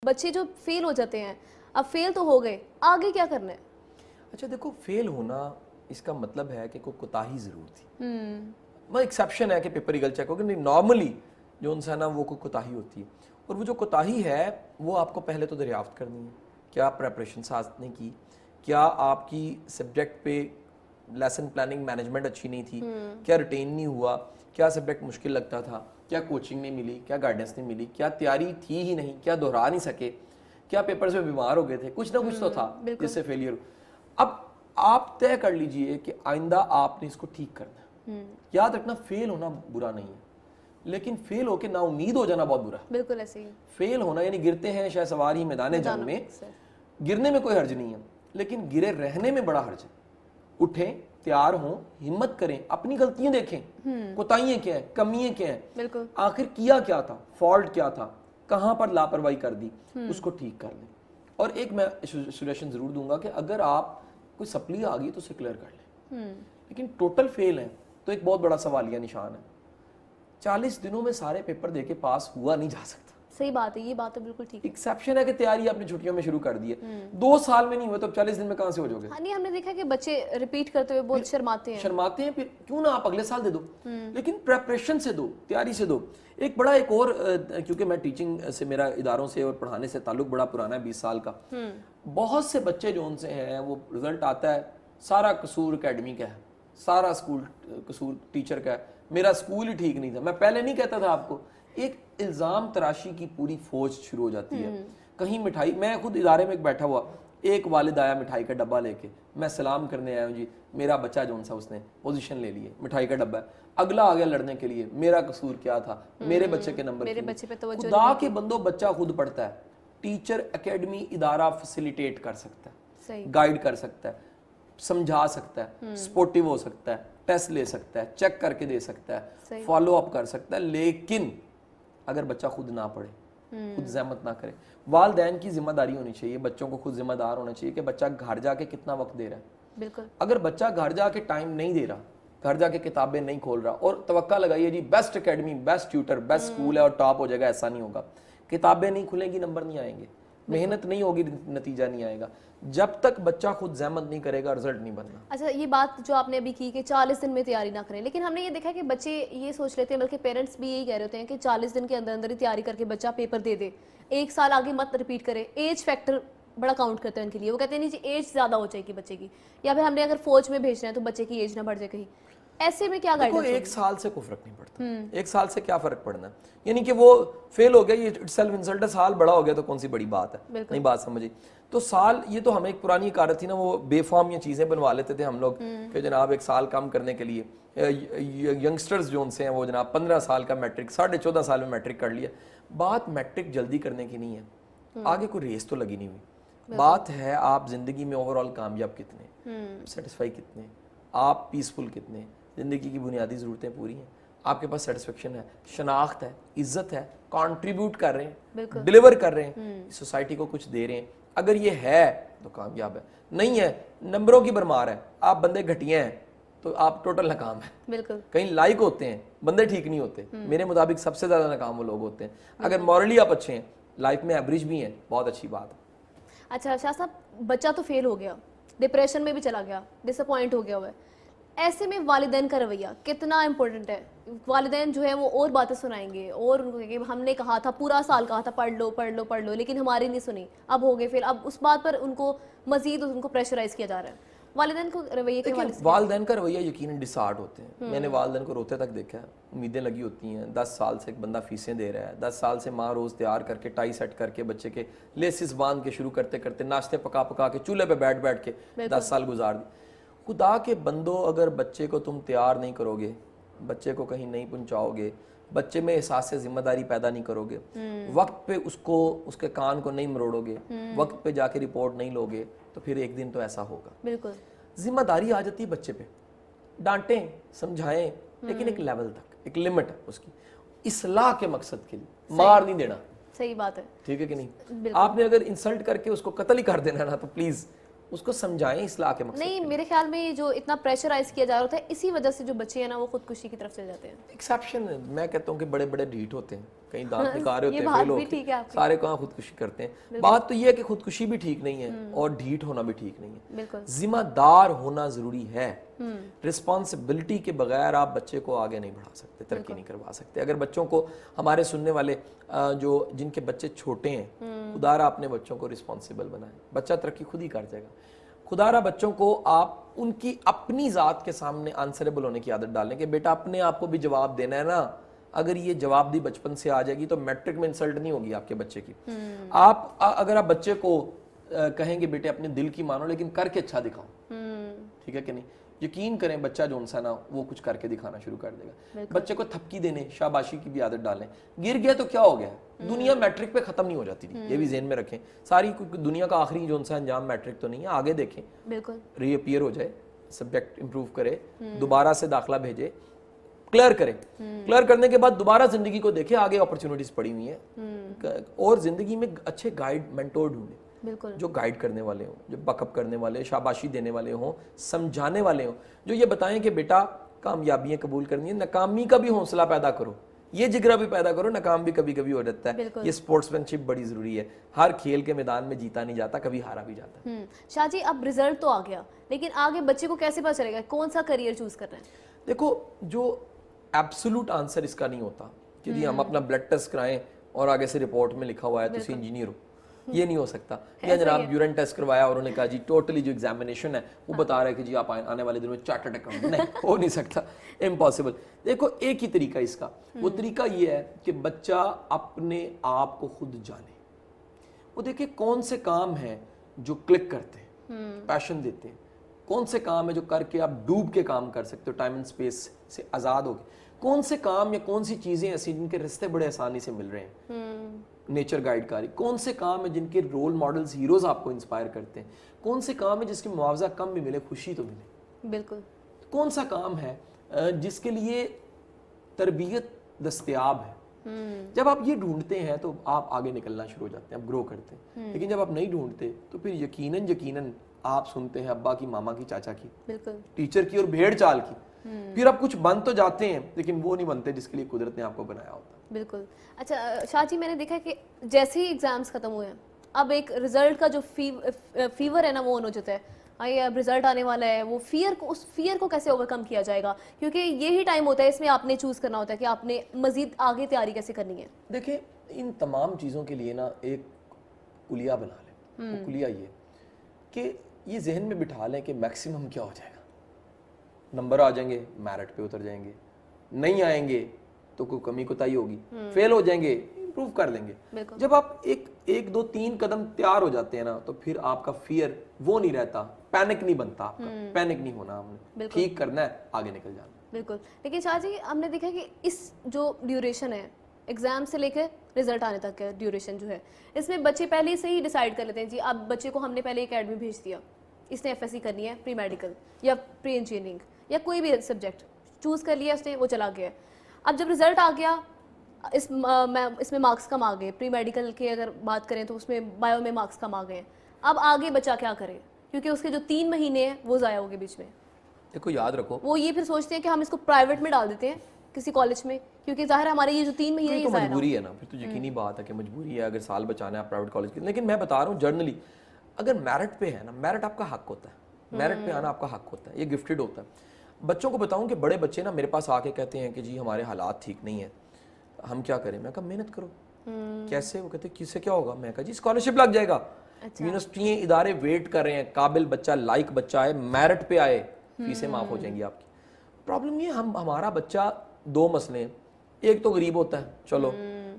بچے جو فیل ہو جاتے ہیں, اب فیل تو ہو گئے, آگے کیا کرنا ہے؟ اچھا دیکھو, فیل ہونا اس کا مطلب ہے کہ کوئی کوتاہی ضرور تھی. وہ ایکسیپشن ہے کہ پیپر ایگل چیک ہوگا, نہیں نارملی جو انسان ہے وہ کوئی کوتاہی ہوتی ہے, اور وہ جو کوتاہی ہے وہ آپ کو پہلے تو دریافت کرنی ہے. کیا پریپریشن ساتھ نہیں کی, کیا آپ کی سبجیکٹ پہ لیسن پلاننگ مینجمنٹ اچھی نہیں تھی, کیا ریٹین نہیں ہوا, کیا سبجیکٹ مشکل لگتا تھا, کیا کوچنگ نہیں ملی, کیا گائیڈنس نہیں ملی, کیا تیاری تھی ہی نہیں, کیا دہرا نہیں سکے, کیا پیپرز میں بیمار ہو گئے تھے, کچھ نہ کچھ تو تھا جس سے فیلئر. اب آپ طے کر لیجئے کہ آئندہ آپ نے اس کو ٹھیک کرنا ہے. یاد رکھنا فیل ہونا برا نہیں ہے, لیکن فیل ہو کے نا امید ہو جانا بہت برا ہے. بالکل ایسے ہی فیل ہونا یعنی گرتے ہیں شاہ سواری میدان جنگ میں, گرنے میں کوئی حرج نہیں ہے, لیکن گرے رہنے میں بڑا حرج ہے. اٹھیں, تیار ہوں, ہمت کریں, اپنی غلطیاں دیکھیں, کوتاہیاں کیا ہیں, کمیاں کیا ہیں, آخر کیا کیا تھا, فالٹ کیا تھا, کہاں پر لاپرواہی کر دی, اس کو ٹھیک کر لیں. اور ایک میں سجیشن ضرور دوں گا کہ اگر آپ کوئی سپلی آ گئی تو اسے کلیئر کر لیں, لیکن ٹوٹل فیل ہے تو ایک بہت بڑا سوالیہ نشان ہے. 40 دنوں میں سارے پیپر دے کے پاس ہوا نہیں جا سکتا. صحیح بات ہے, یہ بات تو بالکل ٹھیک ہے. ایکسیپشن ہے کہ تیاری آپ نے چھٹیوں میں شروع کر دی ہے, 2 سال میں نہیں ہوئے تو 40 دن میں کہاں سے ہو جاؤ گے. ہاں نہیں, ہم نے دیکھا کہ بچے ریپیٹ کرتے ہوئے بہت شرماتے ہیں. پھر کیوں نہ آپ اگلے سال دے دو, لیکن پریپریشن سے دو, تیاری سے دو. ایک اور کیونکہ میں ٹیچنگ سے, میرا اداروں سے اور پڑھانے سے تعلق بڑا پرانا ہے, 20 سال کا. بہت سے بچے جو ان سے ہیں وہ رزلٹ آتا ہے سارا قصور اکیڈمی کا ہے, سارا اسکول قصور ٹیچر کا ہے, میرا اسکول ہی ٹھیک نہیں تھا. میں پہلے نہیں کہتا تھا آپ کو, ایک الزام تراشی کی پوری فوج شروع ہو جاتی ہے. کہیں مٹھائی, میں خود ادارے میں بیٹھا ہوا, ایک والد آیا مٹھائی کا ڈبہ لے کے, میں سلام کرنے آیا ہوں, جی میرا بچہ جو سا اس نے پوزیشن لے لی ہے, مٹھائی کا ڈبہ ہے. اگلا آ گیا لڑنے کے لیے, میرا قصور کیا تھا, میرے بچے کے نمبر کیوں. خدا کے بندو, بچہ خود پڑھتا ہے, ٹیچر اکیڈمی ادارہ فیسیلیٹیٹ کر سکتا ہے, گائیڈ کر سکتا ہے, سمجھا سکتا ہے, سپورٹیو ہو سکتا ہے, ٹیسٹ لے سکتا ہے, چیک کر کے دے سکتا ہے, فالو اپ کر سکتا ہے. لیکن اگر بچہ خود نہ پڑھے, خود زحمت نہ کرے, والدین کی ذمہ داری ہونی چاہیے, بچوں کو خود ذمہ دار ہونا چاہیے کہ بچہ گھر جا کے کتنا وقت دے رہا ہے. بالکل, اگر بچہ گھر جا کے ٹائم نہیں دے رہا, گھر جا کے کتابیں نہیں کھول رہا, اور توقع لگائیے جی best academy, best tutor, best school ہے اور ٹاپ ہو جائے گا, ایسا نہیں ہوگا. کتابیں نہیں کھلیں گی, نمبر نہیں آئیں گے, محنت نہیں ہوگی, نتیجہ نہیں آئے گا. جب تک بچہ خود زحمت نہیں کرے گا, رزلٹ نہیں بننا. اچھا, یہ بات جو آپ نے ابھی کی کہ 40 دن میں تیاری نہ کریں, لیکن ہم نے یہ دیکھا کہ بچے یہ سوچ لیتے ہیں, بلکہ پیرنٹس بھی یہی کہہ رہے ہوتے ہیں کہ 40 دن کے اندر اندر ہی تیاری کر کے بچہ پیپر دے دے, 1 سال آگے مت ریپیٹ کرے. ایج فیکٹر بڑا کاؤنٹ کرتے ہیں ان کے لیے. وہ کہتے ہیں نہیں جی ایج زیادہ ہو جائے گی بچے کی, یا پھر ہم نے اگر فوج میں بھیجنا ہے تو بچے کی ایج نہ بڑھ جائے کہیں. ایسے میں کیا گائیڈنس ہوگی؟ 1 سال سے کوئی فرق نہیں پڑتا. 1 سال سے کیا فرق پڑنا ہے, یعنی کہ وہ فیل ہو گیا, یہ سیلف انسلٹ ہے, سال بڑا ہو گیا تو کون سی بڑی بات ہے. نہیں بات سمجھی تو سال, یہ تو ہمیں ایک پرانی عقارت تھی نا, وہ بے فارم یہ چیزیں بنوا لیتے تھے ہم لوگ کہ جناب 1 سال کم کرنے کے لیے. ینگسٹرز جو ان سے ہیں وہ جناب 15 سال کا میٹرک, 14.5 سال میں میٹرک کر لیا. بات میٹرک جلدی کرنے کی نہیں ہے, آگے کوئی ریس تو لگی نہیں ہوئی. بات ہے آپ زندگی میں اوور آل کامیاب کتنے, سیٹسفائی کتنے, آپ پیسفل کتنے, زندگی کی بنیادی ضرورتیں پوری ہیں, آپ کے پاس سیٹسفیکشن ہے, شناخت ہے, عزت ہے, کنٹریبیوٹ کر رہے ہیں, ڈیلیور کر رہے ہیں, سوسائٹی کو کچھ دے رہے ہیں. اگر یہ ہے تو کامیاب ہے. نہیں ہے, نمبروں کی بھرمار ہے, آپ بندے گھٹیا ہیں تو آپ ٹوٹل ناکام ہیں. بالکل, کہیں لائق ہوتے ہیں, بندے ٹھیک نہیں ہوتے. میرے مطابق سب سے زیادہ ناکام وہ لوگ ہوتے ہیں. اگر مورلی آپ اچھے ہیں, لائف میں ایوریج بھی ہیں, بہت اچھی بات ہے. اچھا شاہ صاحب, بچہ تو فیل ہو گیا, ڈپریشن میں بھی چلا گیا, ڈس اپوائنٹ ہو گیا ہوا ہے, ایسے میں والدین کا رویہ کتنا امپورٹنٹ ہے؟ والدین جو ہے وہ اور باتیں سنائیں گے, اور ان کو کہ ہم نے کہا تھا, پورا سال کہا تھا پڑھ لو پڑھ لو پڑھ لو, لیکن ہماری نہیں سنی, اب ہو گئے فیل. اب اس بات پر ان کو مزید ان کو پریشرائز کیا جا رہا ہے. والدین کو رویے کے حوالے سے, والدین کا رویہ یقیناً ڈسارٹ ہوتے ہیں. میں نے والدین کو روتے تک دیکھا ہے, امیدیں لگی ہوتی ہیں. 10 سال سے ایک بندہ فیسیں دے رہا ہے, 10 سال سے ماں روز تیار کر کے ٹائی سیٹ کر کے بچے کے لیسز باندھ کے شروع کرتے کرتے, ناشتے پکا پکا کے چولہے پہ بیٹھ بیٹھ کے 10 سال گزار دی. خدا کے بندو, اگر بچے کو تم تیار نہیں کرو گے, بچے کو کہیں نہیں پہنچاؤ گے, بچے میں احساس سے ذمہ داری پیدا نہیں کرو گے, وقت پہ اس کے کان کو نہیں مروڑو گے, وقت پہ جا کے رپورٹ نہیں لو گے, تو پھر ایک دن تو ایسا ہوگا. بالکل, ذمہ داری آ جاتی ہے بچے پہ, ڈانٹیں سمجھائیں, لیکن ایک لیول تک, ایک لمٹ ہے اس کی, اصلاح کے مقصد کے لیے, مار نہیں دینا. صحیح بات ہے, ٹھیک ہے کہ نہیں. آپ نے اگر انسلٹ کر کے اس کو قتل ہی کر دینا نا, تو پلیز اس کو سمجھائیں اصلاح کے مقصد. نہیں میرے خیال میں جو اتنا پریشرائز کیا جا رہا ہوتا ہے اسی وجہ سے جو بچے ہیں نا وہ خودکشی کی طرف چلے جاتے ہیں. ایکسیپشن میں کہتا ہوں کہ بڑے بڑے ڈھیٹ ہوتے ہیں, کہیں دانت نکال رہے ہوتے ہیں, فیل ہو کے سارے کہاں خودکشی کرتے ہیں. بات تو یہ ہے کہ خودکشی بھی ٹھیک نہیں ہے اور ڈھیٹ ہونا بھی ٹھیک نہیں ہے. ذمہ دار ہونا ضروری ہے. رسپانسبلٹی کے بغیر آپ بچے کو آگے نہیں بڑھا سکتے, ترقی نہیں کروا سکتے. اگر بچوں کو, ہمارے سننے والے جو جن کے بچے چھوٹے ہیں, خدا را اپنے بچوں کو رسپانسبل بنائیں. بچہ ترقی خود ہی کر جائے گا. خدا را بچوں کو آپ ان کی اپنی ذات کے سامنے آنسریبل ہونے کی عادت ڈالیں کہ بیٹا اپنے آپ کو بھی جواب دینا ہے نا. اگر یہ جواب دی بچپن سے آ جائے گی تو میٹرک میں انسلٹ نہیں ہوگی آپ کے بچے کی. آپ اگر آپ بچے کو کہیں گے بیٹے اپنے دل کی مانو لیکن کر کے اچھا دکھاؤ, ٹھیک ہے کہ نہیں, یقین کریں بچہ جو انسان نا وہ کچھ کر کے دکھانا شروع کر دے گا. بچے کو تھپکی دینے, شاباشی کی بھی عادت ڈالیں. گر گیا تو کیا ہو گیا, دنیا میٹرک پہ ختم نہیں ہو جاتی تھی, یہ بھی ذہن میں رکھیں. ساری دنیا کا آخری جو انسان انجام میٹرک تو نہیں ہے, آگے دیکھیں, ری اپیئر ہو جائے, سبجیکٹ امپروو کرے, دوبارہ سے داخلہ بھیجے, کلیئر کرے. کلیئر کرنے کے بعد دوبارہ زندگی کو دیکھیں, آگے اپرچونٹیز پڑی ہوئی ہیں. اور زندگی میں اچھے گائیڈ, مینٹور ڈھونڈیں جو گائیڈ کرنے والے ہوں, جو بک اپ کرنے والے, شاباشی دینے والے ہوں, سمجھانے والے ہوں, جو یہ بتائیں کہ بیٹا کامیابیاں قبول کرنی ہے, ناکامی کا بھی حوصلہ پیدا کرو, یہ جگرا بھی پیدا کرو, ناکام بھی کبھی کبھی ہو جاتا ہے. یہ سپورٹس مین شپ بڑی ضروری ہے. ہر کھیل کے میدان میں جیتا نہیں جاتا, کبھی ہارا بھی جاتا ہے. شاہ جی اب رزلٹ تو آ گیا, لیکن آگے بچے کو کیسے پتا چلے گا کون سا کریئر چوز کرنا ہے؟ دیکھو جو ایبسولوٹ آنسر اس کا نہیں ہوتا کہ جی ہم اپنا بلڈ ٹیسٹ کرائیں اور آگے سے رپورٹ میں لکھا ہوا ہے تو انجینئر ہو, یہ نہیں ہو سکتا. یا جناب یورین ٹیسٹ کروایا اور انہوں نے کہا جی ٹوٹلی جو ایگزامینیشن ہے وہ بتا رہا ہے کہ جی آپ آنے والے دنوں میں چارٹرڈ اکاؤنٹنٹ, نہیں ہو نہیں سکتا, امپاسبل. دیکھو ایک ہی طریقہ اس کا, وہ طریقہ یہ ہے کہ بچہ اپنے آپ کو خود جانے. وہ دیکھیں کون سے کام ہیں جو کلک کرتے ہیں, پیشن دیتے ہیں, کون سے کام ہے جو کر کے آپ ڈوب کے کام کر سکتے ہو, ٹائم اینڈ اسپیس سے آزاد ہو کے, کون سے کام یا کون سی چیزیں ایسی جن کے رستے بڑے آسانی سے مل رہے ہیں, نیچر گائیڈ کاری, کون سے کام ہے جن کے رول ماڈلز, ہیروز آپ کو انسپائر کرتے ہیں, کون سے کام ہے جس کے معاوضہ کم بھی ملے خوشی تو ملے, بالکل, کون سا کام ہے جس کے لیے تربیت دستیاب ہے. جب آپ یہ ڈھونڈتے ہیں تو آپ آگے نکلنا شروع ہو جاتے ہیں, آپ گرو کرتے ہیں. لیکن جب آپ نہیں ڈھونڈتے تو پھر یقیناً آپ سنتے ہیں ابا کی, ماما کی, چاچا کی, ٹیچر کی اور بھیڑ چال کی. پھر آپ کچھ بن تو جاتے ہیں لیکن وہ نہیں بنتے جس کے لیے قدرت نے آپ کو بنایا ہوتا. بالکل. اچھا شاہ جی میں نے دیکھا کہ جیسے ہی ایگزامس ختم ہوئے ہیں اب ایک رزلٹ کا جو فیور ہے نا وہ ہو جاتا ہے, آئی اب رزلٹ آنے والا ہے. وہ اس فیئر کو کیسے اوورکم کیا جائے گا, کیونکہ یہی ٹائم ہوتا ہے اس میں آپ نے چوز کرنا ہوتا ہے کہ آپ نے مزید آگے تیاری کیسے کرنی ہے. دیکھیں ان تمام چیزوں کے لیے نا ایک کلیہ بنا لیں. وہ کلیہ یہ کہ یہ ذہن میں بٹھا لیں کہ میکسیمم کیا ہو جائے گا. نمبر آ جائیں گے میرٹ پہ اتر جائیں گے, نہیں آئیں گے تو کوئی کمی کوتاہی ہوگی, فیل ہو جائیں گے امپروو کر لیں گے. جب آپ ایک دو تین قدم تیار ہو جاتے ہیں نا تو پھر آپ کا فیئر وہ نہیں رہتا, پینک نہیں بنتا آپ کا, پینک نہیں ہونا, ہم نے ٹھیک کرنا ہے, آگے نکل جانا. بالکل. لیکن شاہ جی ہم نے دیکھا کہ اس جو ڈیوریشن ہے ایگزام سے لے کے رزلٹ آنے تک کا ڈیوریشن جو ہے, اس میں بچے پہلے سے ہی ڈیسائیڈ کر لیتے ہیں جی اب بچے کو ہم نے پہلے اکیڈمی بھیج دیا, اس نے ایف ایس سی کرنی ہے, پری میڈیکل یا پری انجینئرنگ یا کوئی بھی سبجیکٹ چوز کر لیا اس نے, وہ چلا گیا. اب جب رزلٹ آ گیا اس میں مارکس کم آ گئے, پری میڈیکل کے اگر بات کریں تو اس میں بایو میں مارکس کم آ گئے. اب آگے بچہ کیا کرے, کیونکہ اس کے جو 3 مہینے ہیں وہ ضائع ہو گئے بیچ میں. دیکھو یاد رکھو وہ یہ پھر سوچتے ہیں کہ ہم اس کو پرائیویٹ میں ڈال دیتے ہیں کسی کالج میں, کیونکہ ظاہر ہے ہمارے یہ جو 3 مہینے تو مجبوری ہے نا, پھر تو یقینی بات ہے کہ مجبوری ہے اگر سال بچانا ہے آپ پرائیویٹ کالج کی. لیکن میں بتا رہا ہوں جرنلی اگر میرٹ پہ ہے نا, میرٹ آپ کا حق ہوتا ہے, میرٹ پہ آنا آپ کا حق ہوتا ہے, یہ گفٹڈ ہوتا ہے. بچوں کو بتاؤں کہ بڑے بچے نا میرے پاس آ کے کہتے ہیں کہ جی ہمارے حالات ٹھیک نہیں ہیں, ہم کیا کریں. میں کہا محنت کرو. کیسے؟ وہ کہتے ہیں کس سے کیا ہوگا. میں کہا جی اسکالرشپ لگ جائے گا. یونیورسٹیاں ادارے ویٹ کر رہے ہیں, قابل بچہ, لائق بچہ ہے, میرٹ پہ آئے, فیسیں معاف ہو جائیں گی آپ کی. پرابلم یہ ہمارا بچہ 2 مسئلے ہیں, ایک تو غریب ہوتا ہے, چلو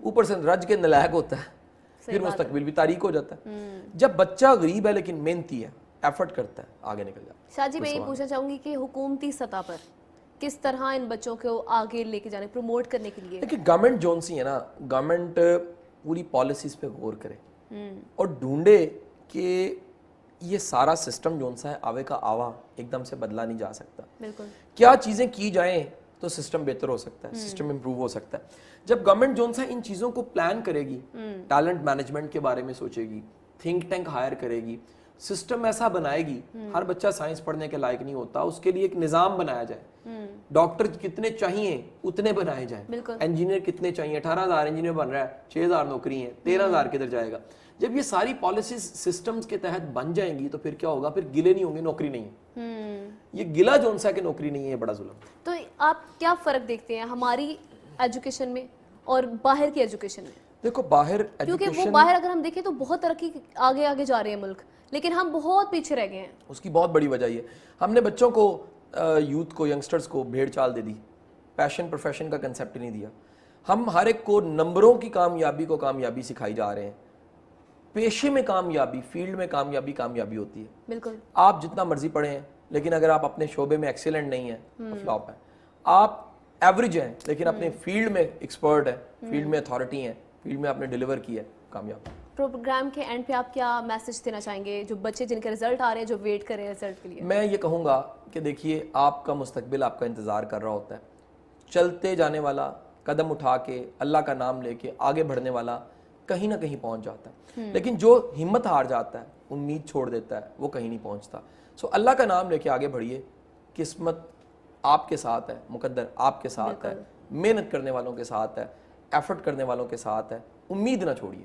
اوپر سے رج کے نالائق ہوتا ہے, پھر مستقبل بھی تاریک ہو جاتا ہے. جب بچہ غریب ہے لیکن محنتی ہے, ایفرٹ کرتا ہے, آگے نکل جاتا ہے. شاہ جی میں یہ پوچھنا چاہوں گی کہ حکومتی سطح پر کس طرح ان بچوں کو آگے لے کے جانے, پروموٹ کرنے کے لیے؟ دیکھیں گورنمنٹ جون سی ہے نا, گورنمنٹ پوری پالیسیز پہ غور کرے اور ڈھونڈے کہ یہ سارا سسٹم جون سا ہے آوے کا آوا ایک دم سے بدلا نہیں جا سکتا. بالکل. کیا چیزیں کی جائیں تو سسٹم بہتر ہو سکتا ہے, سسٹم امپروو ہو سکتا ہے. جب گورنمنٹ جون سا ان چیزوں کو پلان کرے گی, ٹیلنٹ مینجمنٹ کے بارے میں سوچے گی, تھنک ٹینک ہائر کرے گی, سسٹم ایسا بنائے گی, ہر بچہ سائنس پڑھنے کے لائق نہیں ہوتا, اس کے لیے ایک نظام بنایا جائے, ڈاکٹر کتنے چاہیے اتنے بنائے جائیں, انجینئر کتنے چاہیے, 18,000 انجینئر بن رہا ہے, 6,000 نوکری ہیں, 13,000 کدھر جائے گا. جب یہ ساری پالیسیز سسٹمز کے تحت بن جائیں گی تو پھر کیا ہوگا, پھر گلے نہیں ہوں گے نوکری نہیں ہے. یہ گلا جون سا کہ نوکری نہیں ہے, بڑا ظلم. تو آپ کیا فرق دیکھتے ہیں ہماری ایجوکیشن میں اور باہر کی ایجوکیشن میں؟ دیکھو باہر کیونکہ وہ باہر اگر ہم دیکھیں تو بہت ترقی آگے آگے جا رہے ہیں ملک, لیکن ہم بہت پیچھے رہ گئے ہیں. اس کی بہت بڑی وجہ یہ ہم نے بچوں کو, یوتھ کو, ینگسٹرز کو بھیڑ چال دے دی, پیشن پروفیشن کا کنسیپٹ نہیں دیا. ہم ہر ایک کو نمبروں کی کامیابی کو کامیابی سکھائی جا رہے ہیں. پیشے میں کامیابی, فیلڈ میں کامیابی ہوتی ہے. بالکل. آپ جتنا مرضی پڑھیں ہیں لیکن اگر آپ اپنے شعبے میں ایکسیلنٹ نہیں ہیں تو فلاپ ہیں. آپ ایوریج ہیں لیکن اپنے فیلڈ میں ایکسپرٹ ہیں, فیلڈ میں اتھارٹی ہیں, فیلڈ میں آپ نے ڈیلیور کیا ہے, کامیاب. پروگرام کے اینڈ پہ آپ کیا میسج دینا چاہیں گے جو بچے جن کے رزلٹ آ رہے ہیں, جو ویٹ کر رہے ہیں رزلٹ کے لیے؟ میں یہ کہوں گا کہ دیکھیے آپ کا مستقبل آپ کا انتظار کر رہا ہوتا ہے. چلتے جانے والا, قدم اٹھا کے اللہ کا نام لے کے آگے بڑھنے والا کہیں نہ کہیں پہنچ جاتا ہے, لیکن جو ہمت ہار جاتا ہے, امید چھوڑ دیتا ہے, وہ کہیں نہیں پہنچتا. سو اللہ کا نام لے کے آگے بڑھیے, قسمت آپ کے ساتھ ہے, مقدر آپ کے ساتھ ہے, محنت کرنے والوں کے ساتھ ہے, ایفرٹ کرنے والوں کے ساتھ ہے, امید نہ چھوڑیے.